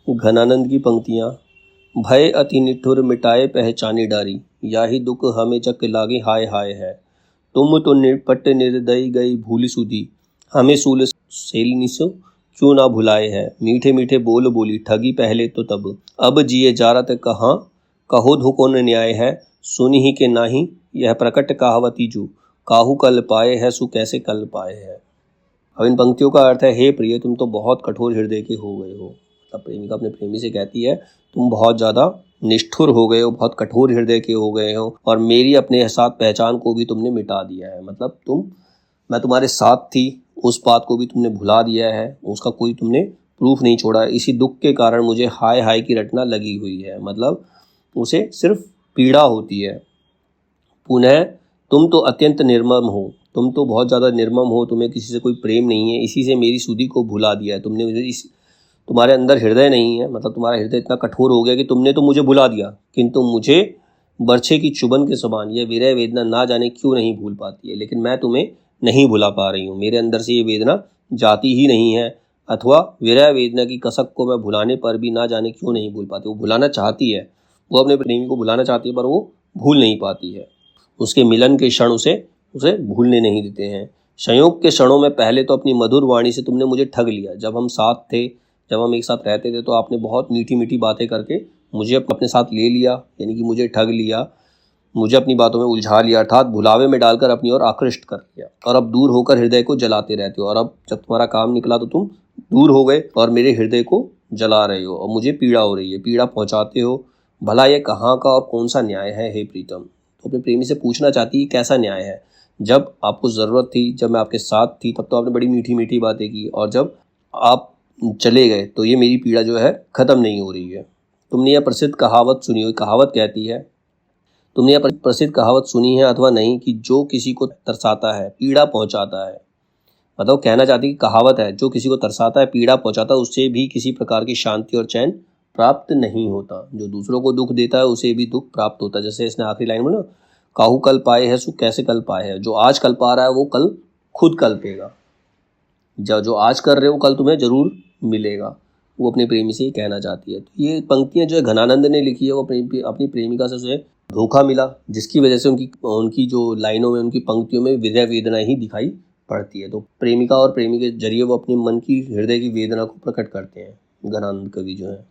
घनानंद की पंक्तियाँ। भय अति निठुर मिटाए पहचानी डारी, याहि दुख हमें चक लागे हाय हाय है। तुम तो निपट निर्दयी गई भूल सुधी, हमें सूल सेलनिसो क्यों ना भुलाए है। मीठे मीठे बोल बोली ठगी पहले तो तब, अब जिए जारत कहाँ कहो धुकोन न्याय है। सुनी ही के नाही यह प्रकट कहावती जू, काहू कल पाए है सु कैसे कल पाए है। अब इन पंक्तियों का अर्थ है, हे प्रिय तुम तो बहुत कठोर हृदय के हो गए हो। तब प्रेमिका अपने प्रेमी से कहती है, तुम बहुत ज़्यादा निष्ठुर हो गए हो, बहुत कठोर हृदय के हो गए हो, और मेरी अपने साथ पहचान को भी तुमने मिटा दिया है। मतलब मैं तुम्हारे साथ थी, उस बात को भी तुमने भुला दिया है, उसका कोई तुमने प्रूफ नहीं छोड़ा है। इसी दुख के कारण मुझे हाय हाय की रटना लगी हुई है। मतलब उसे सिर्फ पीड़ा होती है। पुनः तुम तो अत्यंत निर्मम हो, तुम तो बहुत ज़्यादा निर्मम हो, तुम्हें किसी से कोई प्रेम नहीं है, इसी से मेरी सुधि को भुला दिया है तुमने। मुझे तुम्हारे अंदर हृदय नहीं है, मतलब तुम्हारा हृदय इतना कठोर हो गया कि तुमने तो मुझे भुला दिया, किंतु मुझे बरछे की चुभन के समान यह विरह वेदना ना जाने क्यों नहीं भूल पाती है। लेकिन मैं तुम्हें नहीं भुला पा रही हूँ, मेरे अंदर से ये वेदना जाती ही नहीं है, अथवा विरह वेदना की कसक को मैं भुलाने पर भी ना जाने क्यों नहीं भूल पाती। वो भुलाना चाहती है, वो अपने प्रेमी को भुलाना चाहती है, पर वो भूल नहीं पाती है। उसके मिलन के क्षण उसे भूलने नहीं देते हैं। संयोग के क्षणों में पहले तो अपनी मधुर वाणी से तुमने मुझे ठग लिया। जब हम साथ थे, जब हम एक साथ रहते थे, तो आपने बहुत मीठी मीठी बातें करके मुझे अपने साथ ले लिया, यानी कि मुझे ठग लिया, मुझे अपनी बातों में उलझा लिया, अर्थात भुलावे में डालकर अपनी ओर आकृष्ट कर लिया। और अब दूर होकर हृदय को जलाते रहते हो, और अब जब तुम्हारा काम निकला तो तुम दूर हो गए और मेरे हृदय को जला रहे हो, और मुझे पीड़ा हो रही है, पीड़ा पहुंचाते हो। भला ये कहाँ का और कौन सा न्याय है हे प्रीतम। तो अपने प्रेमी से पूछना चाहती है, कैसा न्याय है। जब आपको ज़रूरत थी, जब मैं आपके साथ थी, तब तो आपने बड़ी मीठी मीठी बातें की, और जब आप चले गए तो ये मेरी पीड़ा जो है ख़त्म नहीं हो रही है। तुमने यह प्रसिद्ध कहावत सुनी हो, कहावत कहती है, तुमने यह प्रसिद्ध कहावत सुनी है अथवा नहीं, कि जो किसी को तरसाता है पीड़ा पहुंचाता है। मतलब कहना चाहती है कि कहावत है, जो किसी को तरसाता है पीड़ा पहुंचाता है, उससे भी किसी प्रकार की शांति और चैन प्राप्त नहीं होता। जो दूसरों को दुख देता है उसे भी दुख प्राप्त होता है। जैसे इसने आखिरी लाइन में ना, काहू कल पाए है सु कैसे कल पाए है। जो आज कल पा रहा है वो कल खुद कल पेगा। जो आज कर रहे हो कल तुम्हें जरूर मिलेगा। वो अपने प्रेमी से ही कहना चाहती है। तो ये पंक्तियां जो है घनानंद ने लिखी है, वो अपनी प्रेमिका से उसे धोखा मिला, जिसकी वजह से उनकी जो लाइनों में, उनकी पंक्तियों में विरह वेदना ही दिखाई पड़ती है। तो प्रेमिका और प्रेमी के जरिए वो अपने मन की, हृदय की वेदना को प्रकट करते हैं घनानंद कवि जो है।